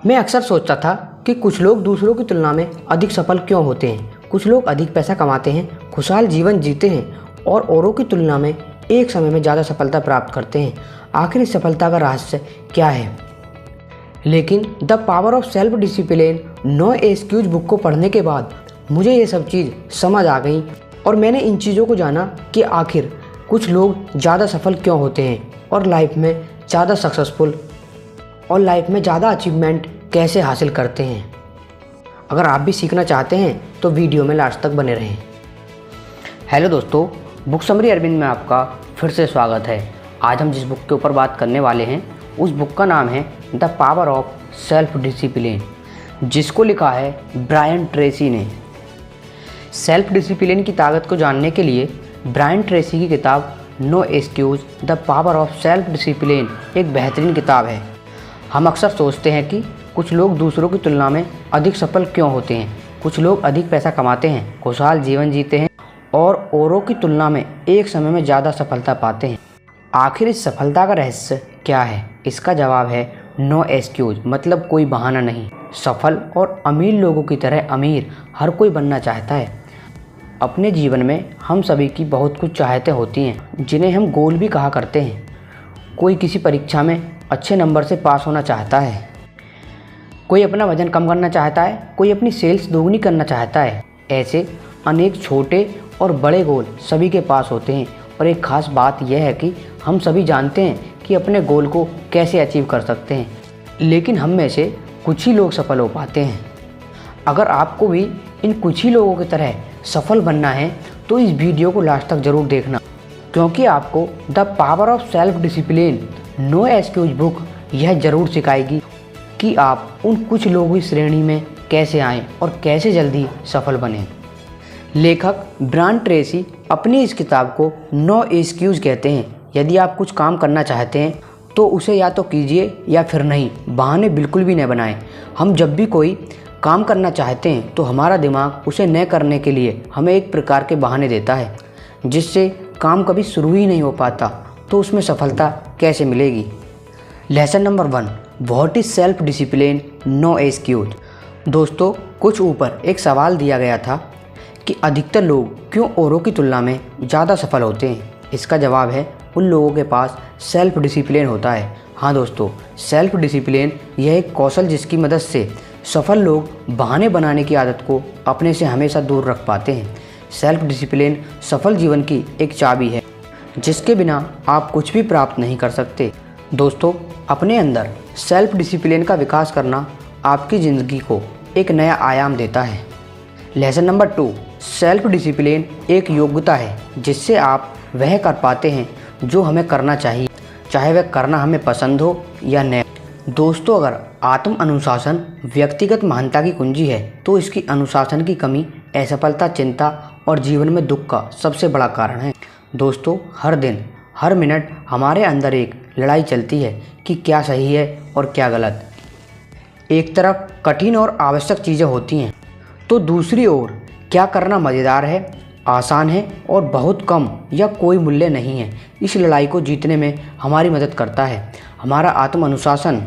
मैं अक्सर सोचता था कि कुछ लोग दूसरों की तुलना में अधिक सफल क्यों होते हैं। कुछ लोग अधिक पैसा कमाते हैं, खुशहाल जीवन जीते हैं और औरों की तुलना में एक समय में ज़्यादा सफलता प्राप्त करते हैं। आखिर इस सफलता का रहस्य क्या है? लेकिन the power of self discipline no excuse book को पढ़ने के बाद मुझे ये सब चीज़ समझ आ गई और मैंने इन चीज़ों को जाना कि आखिर कुछ लोग ज़्यादा सफल क्यों होते हैं और लाइफ में ज़्यादा सक्सेसफुल और लाइफ में ज़्यादा अचीवमेंट कैसे हासिल करते हैं। अगर आप भी सीखना चाहते हैं तो वीडियो में लास्ट तक बने रहें। हेलो दोस्तों, बुक समरी अरविंद में आपका फिर से स्वागत है। आज हम जिस बुक के ऊपर बात करने वाले हैं उस बुक का नाम है the power of self discipline, जिसको लिखा है ब्रायन ट्रेसी ने। सेल्फ डिसिप्लिन की ताकत को जानने के लिए ब्रायन ट्रेसी की किताब no excuse the power of self discipline एक बेहतरीन किताब है। हम अक्सर सोचते हैं कि कुछ लोग दूसरों की तुलना में अधिक सफल क्यों होते हैं। कुछ लोग अधिक पैसा कमाते हैं, खुशहाल जीवन जीते हैं और औरों की तुलना में एक समय में ज़्यादा सफलता पाते हैं। आखिर इस सफलता का रहस्य क्या है? इसका जवाब है नो एक्सक्यूज, मतलब कोई बहाना नहीं। सफल और अमीर लोगों की तरह अमीर हर कोई बनना चाहता है। अपने जीवन में हम सभी की बहुत कुछ चाहतें होती हैं, जिन्हें हम गोल भी कहा करते हैं। कोई किसी परीक्षा में अच्छे नंबर से पास होना चाहता है, कोई अपना वजन कम करना चाहता है, कोई अपनी सेल्स दोगुनी करना चाहता है। ऐसे अनेक छोटे और बड़े गोल सभी के पास होते हैं और एक ख़ास बात यह है कि हम सभी जानते हैं कि अपने गोल को कैसे अचीव कर सकते हैं, लेकिन हम में से कुछ ही लोग सफल हो पाते हैं। अगर आपको भी इन कुछ ही लोगों की तरह सफल बनना है तो इस वीडियो को लास्ट तक ज़रूर देखना, क्योंकि आपको the power of self discipline no excuse book यह ज़रूर सिखाएगी कि आप उन कुछ लोगों की श्रेणी में कैसे आएं और कैसे जल्दी सफल बनें। लेखक ब्रायन ट्रेसी अपनी इस किताब को नो एक्सक्यूज कहते हैं। यदि आप कुछ काम करना चाहते हैं तो उसे या तो कीजिए या फिर नहीं, बहाने बिल्कुल भी न बनाएं। हम जब भी कोई काम करना चाहते हैं तो हमारा दिमाग उसे न करने के लिए हमें एक प्रकार के बहाने देता है, जिससे काम कभी शुरू ही नहीं हो पाता। तो उसमें सफलता कैसे मिलेगी? Lesson number 1, what is self discipline no excuse. दोस्तों, कुछ ऊपर एक सवाल दिया गया था कि अधिकतर लोग क्यों औरों की तुलना में ज़्यादा सफल होते हैं। इसका जवाब है उन लोगों के पास सेल्फ डिसिप्लिन होता है। हाँ दोस्तों, सेल्फ डिसिप्लिन यह एक कौशल जिसकी मदद से सफल लोग बहाने बनाने की आदत को अपने से हमेशा दूर रख पाते हैं। सेल्फ डिसिप्लिन सफल जीवन की एक चाबी है, जिसके बिना आप कुछ भी प्राप्त नहीं कर सकते। दोस्तों, अपने अंदर सेल्फ डिसिप्लिन का विकास करना आपकी ज़िंदगी को एक नया आयाम देता है। लेसन नंबर 2, सेल्फ डिसिप्लिन एक योग्यता है जिससे आप वह कर पाते हैं जो हमें करना चाहिए, चाहे वह करना हमें पसंद हो या न। दोस्तों, अगर आत्म अनुशासन व्यक्तिगत महानता की कुंजी है तो इसकी अनुशासन की कमी असफलता, चिंता और जीवन में दुख का सबसे बड़ा कारण है। दोस्तों, हर दिन हर मिनट हमारे अंदर एक लड़ाई चलती है कि क्या सही है और क्या गलत। एक तरफ कठिन और आवश्यक चीज़ें होती हैं तो दूसरी ओर क्या करना मज़ेदार है, आसान है और बहुत कम या कोई मूल्य नहीं है। इस लड़ाई को जीतने में हमारी मदद करता है हमारा आत्म अनुशासन।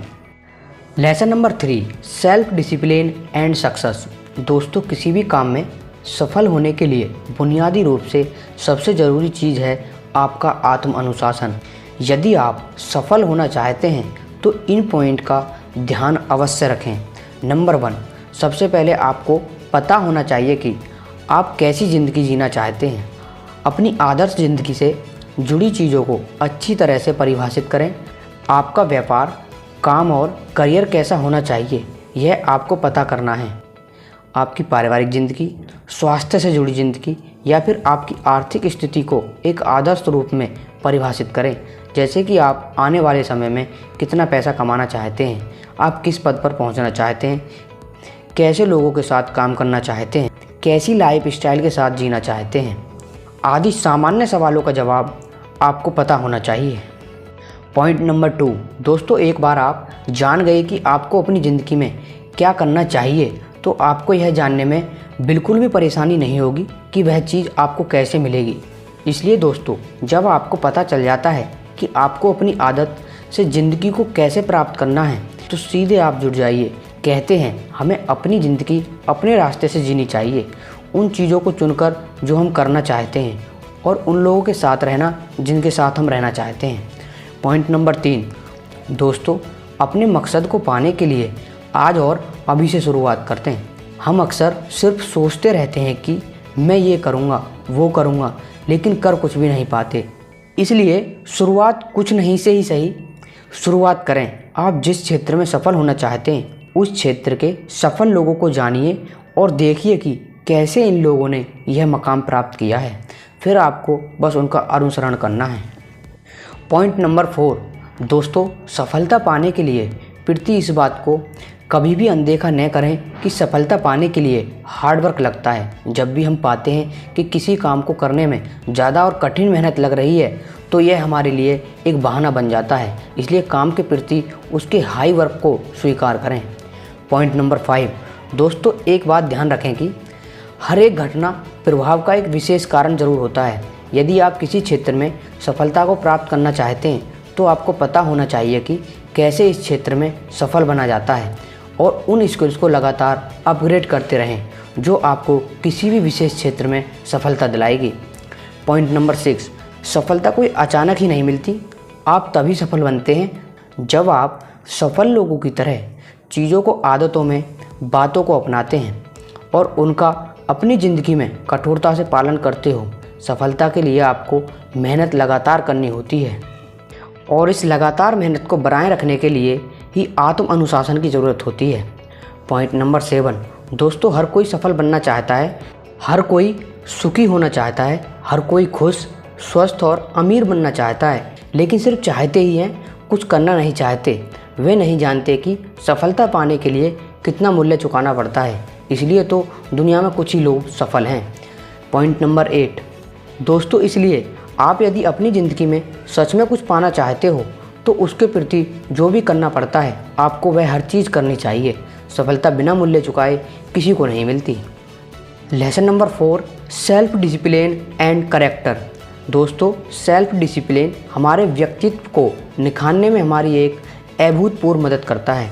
Lesson number 3, self discipline and success. दोस्तों, किसी भी काम में सफल होने के लिए बुनियादी रूप से सबसे ज़रूरी चीज़ है आपका आत्म अनुशासन। यदि आप सफल होना चाहते हैं तो इन पॉइंट का ध्यान अवश्य रखें। नंबर 1, सबसे पहले आपको पता होना चाहिए कि आप कैसी ज़िंदगी जीना चाहते हैं। अपनी आदर्श ज़िंदगी से जुड़ी चीज़ों को अच्छी तरह से परिभाषित करें। आपका व्यापार, काम और करियर कैसा होना चाहिए, यह आपको पता करना है। आपकी पारिवारिक ज़िंदगी, स्वास्थ्य से जुड़ी ज़िंदगी या फिर आपकी आर्थिक स्थिति को एक आदर्श रूप में परिभाषित करें। जैसे कि आप आने वाले समय में कितना पैसा कमाना चाहते हैं, आप किस पद पर पहुंचना चाहते हैं, कैसे लोगों के साथ काम करना चाहते हैं, कैसी लाइफ स्टाइल के साथ जीना चाहते हैं आदि सामान्य सवालों का जवाब आपको पता होना चाहिए। पॉइंट नंबर 2, दोस्तों, एक बार आप जान गए कि आपको अपनी ज़िंदगी में क्या करना चाहिए तो आपको यह जानने में बिल्कुल भी परेशानी नहीं होगी कि वह चीज़ आपको कैसे मिलेगी। इसलिए दोस्तों, जब आपको पता चल जाता है कि आपको अपनी आदत से ज़िंदगी को कैसे प्राप्त करना है तो सीधे आप जुट जाइए कहते हैं हमें अपनी ज़िंदगी अपने रास्ते से जीनी चाहिए, उन चीज़ों को चुनकर जो हम करना चाहते हैं और उन लोगों के साथ रहना जिनके साथ हम रहना चाहते हैं। पॉइंट नंबर 3, दोस्तों अपने मकसद को पाने के लिए आज और अभी से शुरुआत करते हैं। हम अक्सर सिर्फ सोचते रहते हैं कि मैं ये करूँगा वो करूँगा, लेकिन कर कुछ भी नहीं पाते। इसलिए शुरुआत कुछ नहीं से ही सही शुरुआत करें। आप जिस क्षेत्र में सफल होना चाहते हैं उस क्षेत्र के सफल लोगों को जानिए और देखिए कि कैसे इन लोगों ने यह मकाम प्राप्त किया है। फिर आपको बस उनका अनुसरण करना है। पॉइंट नंबर 4, दोस्तों सफलता पाने के लिए प्रति इस बात को कभी भी अनदेखा न करें कि सफलता पाने के लिए हार्डवर्क लगता है। जब भी हम पाते हैं कि किसी काम को करने में ज़्यादा और कठिन मेहनत लग रही है तो यह हमारे लिए एक बहाना बन जाता है। इसलिए काम के प्रति उसके हाई वर्क को स्वीकार करें। पॉइंट नंबर 5, दोस्तों एक बात ध्यान रखें कि हर एक घटना प्रभाव का एक विशेष कारण जरूर होता है। यदि आप किसी क्षेत्र में सफलता को प्राप्त करना चाहते हैं तो आपको पता होना चाहिए कि कैसे इस क्षेत्र में सफल बना जाता है और उन स्किल्स को लगातार अपग्रेड करते रहें जो आपको किसी भी विशेष क्षेत्र में सफलता दिलाएगी। पॉइंट नंबर 6, सफलता कोई अचानक ही नहीं मिलती। आप तभी सफल बनते हैं जब आप सफल लोगों की तरह चीज़ों को आदतों में बातों को अपनाते हैं और उनका अपनी ज़िंदगी में कठोरता से पालन करते हो। सफलता के लिए आपको मेहनत लगातार करनी होती है और इस लगातार मेहनत को बनाए रखने के लिए ही आत्म अनुशासन की ज़रूरत होती है। पॉइंट नंबर 7, दोस्तों हर कोई सफल बनना चाहता है, हर कोई सुखी होना चाहता है, हर कोई खुश स्वस्थ और अमीर बनना चाहता है, लेकिन सिर्फ चाहते ही हैं, कुछ करना नहीं चाहते। वे नहीं जानते कि सफलता पाने के लिए कितना मूल्य चुकाना पड़ता है। इसलिए तो दुनिया में कुछ ही लोग सफल हैं। पॉइंट नंबर 8, दोस्तों इसलिए आप यदि अपनी ज़िंदगी में सच में कुछ पाना चाहते हो तो उसके प्रति जो भी करना पड़ता है आपको वह हर चीज़ करनी चाहिए। सफलता बिना मूल्य चुकाए किसी को नहीं मिलती। Lesson number 4, self discipline and character. दोस्तों सेल्फ डिसिप्लिन हमारे व्यक्तित्व को निखारने में हमारी एक अभूतपूर्व मदद करता है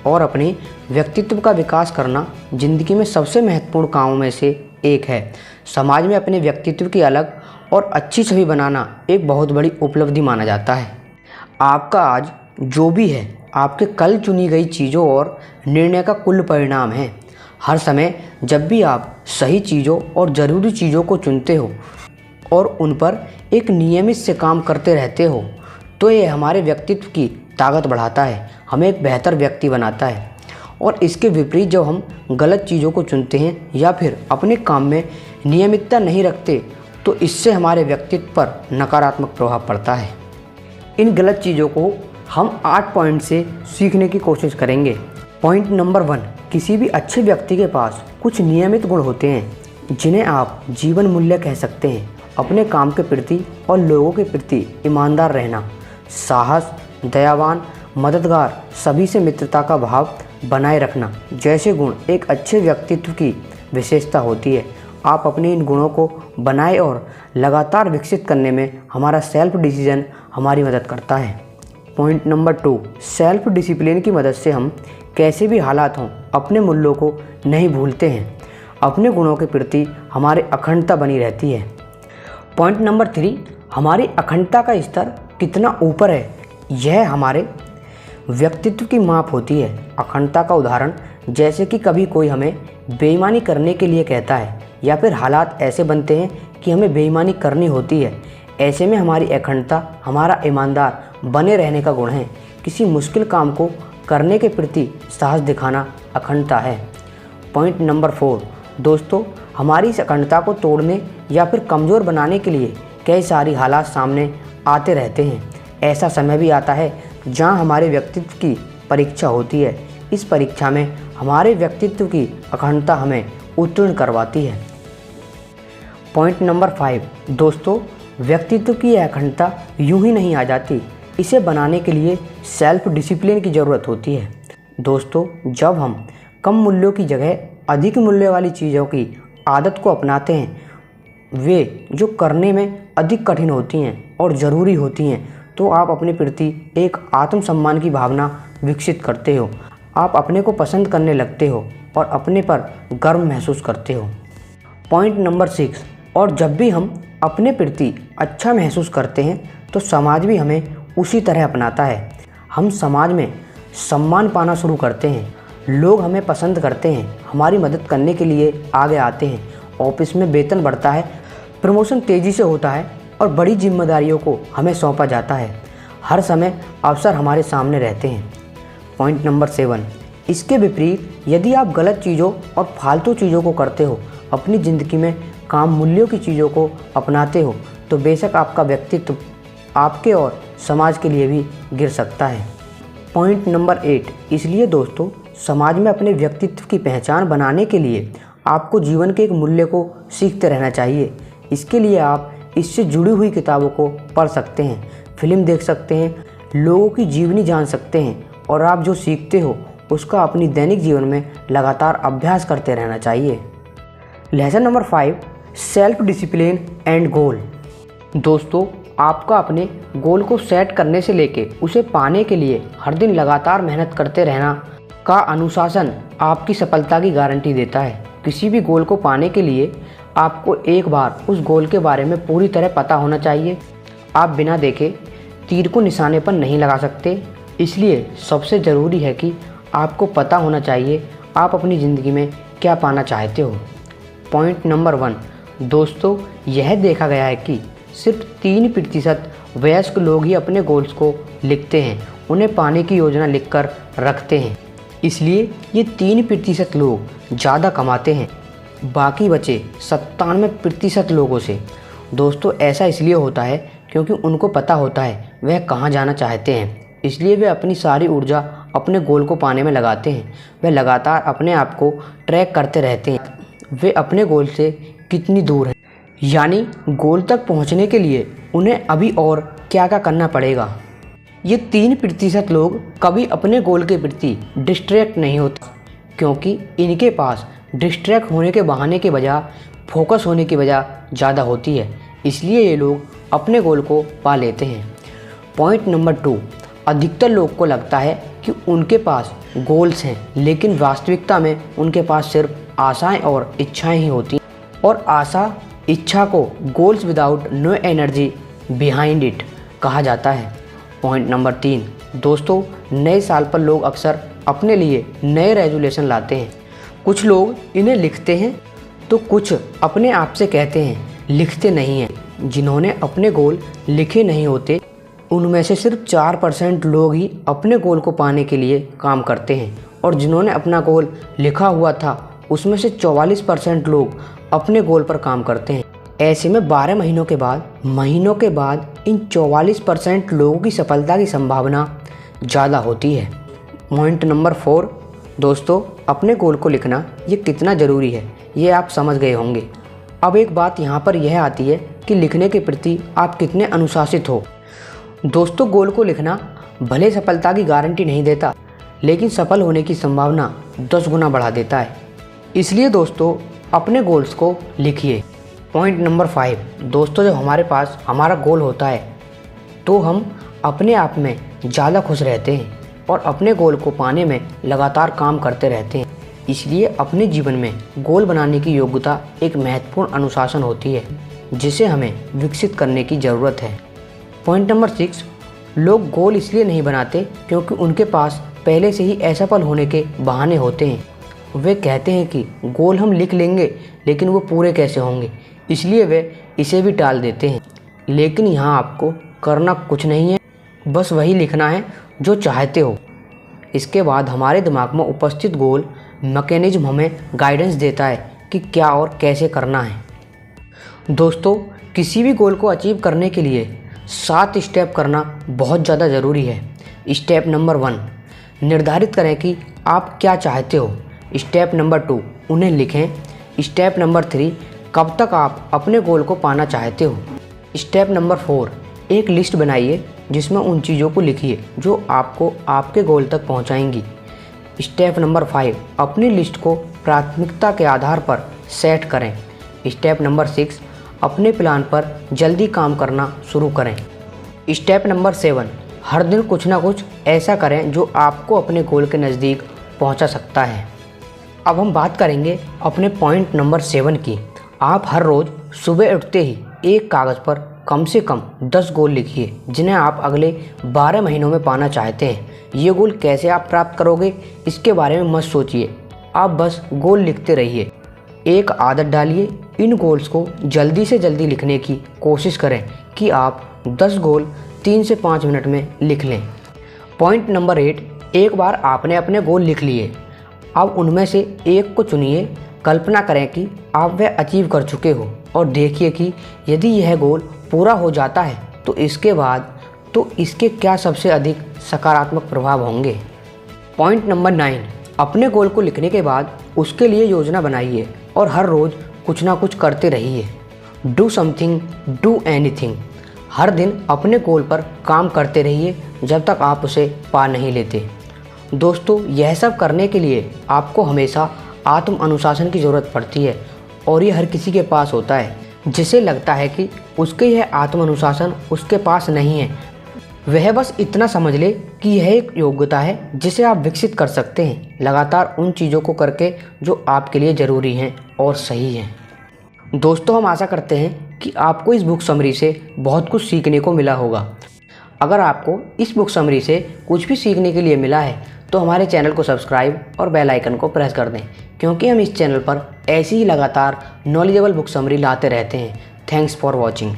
और अपने व्यक्तित्व का विकास करना ज़िंदगी में सबसे महत्वपूर्ण कामों में से एक है। समाज में अपने व्यक्तित्व की अलग और अच्छी छवि बनाना एक बहुत बड़ी उपलब्धि माना जाता है। आपका आज जो भी है आपके कल चुनी गई चीज़ों और निर्णय का कुल परिणाम है। हर समय जब भी आप सही चीज़ों और ज़रूरी चीज़ों को चुनते हो और उन पर एक नियमित से काम करते रहते हो तो ये हमारे व्यक्तित्व की ताकत बढ़ाता है, हमें एक बेहतर व्यक्ति बनाता है। और इसके विपरीत जब हम गलत चीज़ों को चुनते हैं या फिर अपने काम में नियमितता नहीं रखते तो इससे हमारे व्यक्तित्व पर नकारात्मक प्रभाव पड़ता है। इन गलत चीज़ों को हम 8 पॉइंट से सीखने की कोशिश करेंगे। पॉइंट नंबर 1, किसी भी अच्छे व्यक्ति के पास कुछ नियमित गुण होते हैं जिन्हें आप जीवन मूल्य कह सकते हैं। अपने काम के प्रति और लोगों के प्रति ईमानदार रहना, साहस, दयावान, मददगार, सभी से मित्रता का भाव बनाए रखना जैसे गुण एक अच्छे व्यक्तित्व की विशेषता होती है। आप अपने इन गुणों को बनाए और लगातार विकसित करने में हमारा सेल्फ डिसीजन हमारी मदद करता है। पॉइंट नंबर 2, सेल्फ डिसिप्लिन की मदद से हम कैसे भी हालात हों अपने मूल्यों को नहीं भूलते हैं। अपने गुणों के प्रति हमारी अखंडता बनी रहती है। पॉइंट नंबर 3, हमारी अखंडता का स्तर कितना ऊपर है यह हमारे व्यक्तित्व की माप होती है। अखंडता का उदाहरण जैसे कि कभी कोई हमें बेईमानी करने के लिए कहता है या फिर हालात ऐसे बनते हैं कि हमें बेईमानी करनी होती है। ऐसे में हमारी अखंडता हमारा ईमानदार बने रहने का गुण है। किसी मुश्किल काम को करने के प्रति साहस दिखाना अखंडता है। पॉइंट नंबर 4, दोस्तों हमारी इस अखंडता को तोड़ने या फिर कमज़ोर बनाने के लिए कई सारी हालात सामने आते रहते हैं। ऐसा समय भी आता है जहां हमारे व्यक्तित्व की परीक्षा होती है। इस परीक्षा में हमारे व्यक्तित्व की अखंडता हमें उत्तीर्ण करवाती है। पॉइंट नंबर 5, दोस्तों व्यक्तित्व की यह अखंडता यूं ही नहीं आ जाती। इसे बनाने के लिए सेल्फ डिसिप्लिन की ज़रूरत होती है। दोस्तों जब हम कम मूल्यों की जगह अधिक मूल्य वाली चीज़ों की आदत को अपनाते हैं, वे जो करने में अधिक कठिन होती हैं और ज़रूरी होती हैं, तो आप अपने प्रति एक आत्मसम्मान की भावना विकसित करते हो। आप अपने को पसंद करने लगते हो और अपने पर गर्व महसूस करते हो। पॉइंट नंबर 6, और जब भी हम अपने प्रति अच्छा महसूस करते हैं तो समाज भी हमें उसी तरह अपनाता है। हम समाज में सम्मान पाना शुरू करते हैं, लोग हमें पसंद करते हैं, हमारी मदद करने के लिए आगे आते हैं, ऑफिस में वेतन बढ़ता है, प्रमोशन तेज़ी से होता है और बड़ी जिम्मेदारियों को हमें सौंपा जाता है। हर समय अवसर हमारे सामने रहते हैं। पॉइंट नंबर 7, इसके विपरीत यदि आप गलत चीज़ों और फालतू चीज़ों को करते हो, अपनी ज़िंदगी में काम मूल्यों की चीज़ों को अपनाते हो, तो बेशक आपका व्यक्तित्व आपके और समाज के लिए भी गिर सकता है। पॉइंट नंबर 8, इसलिए दोस्तों समाज में अपने व्यक्तित्व की पहचान बनाने के लिए आपको जीवन के एक मूल्य को सीखते रहना चाहिए। इसके लिए आप इससे जुड़ी हुई किताबों को पढ़ सकते हैं, फिल्म देख सकते हैं, लोगों की जीवनी जान सकते हैं और आप जो सीखते हो उसका अपनी दैनिक जीवन में लगातार अभ्यास करते रहना चाहिए। Lesson number 5, self discipline and goal. दोस्तों आपका अपने गोल को सेट करने से लेके उसे पाने के लिए हर दिन लगातार मेहनत करते रहना का अनुशासन आपकी सफलता की गारंटी देता है। किसी भी गोल को पाने के लिए आपको एक बार उस गोल के बारे में पूरी तरह पता होना चाहिए। आप बिना देखे तीर को निशाने पर नहीं लगा सकते, इसलिए सबसे ज़रूरी है कि आपको पता होना चाहिए आप अपनी ज़िंदगी में क्या पाना चाहते हो। पॉइंट नंबर 1, दोस्तों यह देखा गया है कि सिर्फ 3% वयस्क लोग ही अपने गोल्स को लिखते हैं, उन्हें पाने की योजना लिखकर रखते हैं। इसलिए ये 3% लोग ज़्यादा कमाते हैं बाकी बचे 97% लोगों से। दोस्तों ऐसा इसलिए होता है क्योंकि उनको पता होता है वह कहाँ जाना चाहते हैं, इसलिए वे अपनी सारी ऊर्जा अपने गोल को पाने में लगाते हैं। वे लगातार अपने आप को ट्रैक करते रहते हैं वे अपने गोल से कितनी दूर हैं, यानी गोल तक पहुंचने के लिए उन्हें अभी और क्या क्या करना पड़ेगा। ये 3% लोग कभी अपने गोल के प्रति डिस्ट्रैक्ट नहीं होते क्योंकि इनके पास डिस्ट्रैक्ट होने के बहाने के बजाय फोकस होने की वजह ज़्यादा होती है, इसलिए ये लोग अपने गोल को पा लेते हैं। पॉइंट नंबर 2, अधिकतर लोग को लगता है कि उनके पास गोल्स हैं, लेकिन वास्तविकता में उनके पास सिर्फ आशाएं और इच्छाएं ही होती हैं और आशा इच्छा को goals without no energy behind it कहा जाता है। पॉइंट नंबर 3, दोस्तों नए साल पर लोग अक्सर अपने लिए नए रेजोल्यूशन लाते हैं। कुछ लोग इन्हें लिखते हैं तो कुछ अपने आप से कहते हैं, लिखते नहीं हैं। जिन्होंने अपने गोल लिखे नहीं होते उनमें से सिर्फ 4% लोग ही अपने गोल को पाने के लिए काम करते हैं और जिन्होंने अपना गोल लिखा हुआ था उसमें से 44% लोग अपने गोल पर काम करते हैं। ऐसे में 12 महीनों के बाद इन 44% लोगों की सफलता की संभावना ज़्यादा होती है। पॉइंट नंबर 4, दोस्तों अपने गोल को लिखना ये कितना ज़रूरी है ये आप समझ गए होंगे। अब एक बात यहाँ पर यह आती है कि लिखने के प्रति आप कितने अनुशासित हो। दोस्तों गोल को लिखना भले सफलता की गारंटी नहीं देता, लेकिन सफल होने की संभावना 10 गुना बढ़ा देता है। इसलिए दोस्तों अपने गोल्स को लिखिए। पॉइंट नंबर 5, दोस्तों जब हमारे पास हमारा गोल होता है तो हम अपने आप में ज़्यादा खुश रहते हैं और अपने गोल को पाने में लगातार काम करते रहते हैं। इसलिए अपने जीवन में गोल बनाने की योग्यता एक महत्वपूर्ण अनुशासन होती है जिसे हमें विकसित करने की ज़रूरत है। पॉइंट नंबर 6, लोग गोल इसलिए नहीं बनाते क्योंकि उनके पास पहले से ही असफल होने के बहाने होते हैं। वे कहते हैं कि गोल हम लिख लेंगे लेकिन वो पूरे कैसे होंगे, इसलिए वे इसे भी टाल देते हैं। लेकिन यहाँ आपको करना कुछ नहीं है, बस वही लिखना है जो चाहते हो। इसके बाद हमारे दिमाग में उपस्थित गोल मैकेनिज्म हमें गाइडेंस देता है कि क्या और कैसे करना है। दोस्तों किसी भी गोल को अचीव करने के लिए 7 स्टेप करना बहुत ज़्यादा ज़रूरी है। स्टेप नंबर 1, निर्धारित करें कि आप क्या चाहते हो। स्टेप नंबर 2, उन्हें लिखें। स्टेप नंबर 3, कब तक आप अपने गोल को पाना चाहते हो। स्टेप नंबर 4, एक लिस्ट बनाइए जिसमें उन चीज़ों को लिखिए जो आपको आपके गोल तक पहुंचाएंगी। स्टेप नंबर 5, अपनी लिस्ट को प्राथमिकता के आधार पर सेट करें। स्टेप नंबर 6, अपने प्लान पर जल्दी काम करना शुरू करें। स्टेप नंबर 7, हर दिन कुछ ना कुछ ऐसा करें जो आपको अपने गोल के नज़दीक पहुंचा सकता है। अब हम बात करेंगे अपने पॉइंट नंबर 7 की। आप हर रोज़ सुबह उठते ही एक कागज़ पर कम से कम 10 गोल लिखिए जिन्हें आप अगले 12 महीनों में पाना चाहते हैं। ये गोल कैसे आप प्राप्त करोगे इसके बारे में मत सोचिए, आप बस गोल लिखते रहिए। एक आदत डालिए, इन गोल्स को जल्दी से जल्दी लिखने की कोशिश करें कि आप 10 गोल 3 से 5 मिनट में लिख लें। पॉइंट नंबर 8, एक बार आपने अपने गोल लिख लिए, अब उनमें से एक को चुनिए। कल्पना करें कि आप वह अचीव कर चुके हो और देखिए कि यदि यह गोल पूरा हो जाता है तो इसके क्या सबसे अधिक सकारात्मक प्रभाव होंगे। पॉइंट नंबर 9, अपने गोल को लिखने के बाद उसके लिए योजना बनाइए और हर रोज़ कुछ ना कुछ करते रहिए। Do something, do anything. हर दिन अपने गोल पर काम करते रहिए जब तक आप उसे पा नहीं लेते। दोस्तों, यह सब करने के लिए आपको हमेशा आत्म अनुशासन की ज़रूरत पड़ती है और ये हर किसी के पास होता है जिसे लगता है कि उसके यह आत्म अनुशासन उसके पास नहीं है। वह बस इतना समझ ले कि यह एक योग्यता है जिसे आप विकसित कर सकते हैं लगातार उन चीज़ों को करके जो आपके लिए ज़रूरी हैं और सही हैं। दोस्तों, हम आशा करते हैं कि आपको इस बुक समरी से बहुत कुछ सीखने को मिला होगा। अगर आपको इस बुक समरी से कुछ भी सीखने के लिए मिला है तो हमारे चैनल को सब्सक्राइब और बेल आइकन को प्रेस कर दें, क्योंकि हम इस चैनल पर ऐसी ही लगातार नॉलेजेबल बुक समरी लाते रहते हैं। Thanks for watching.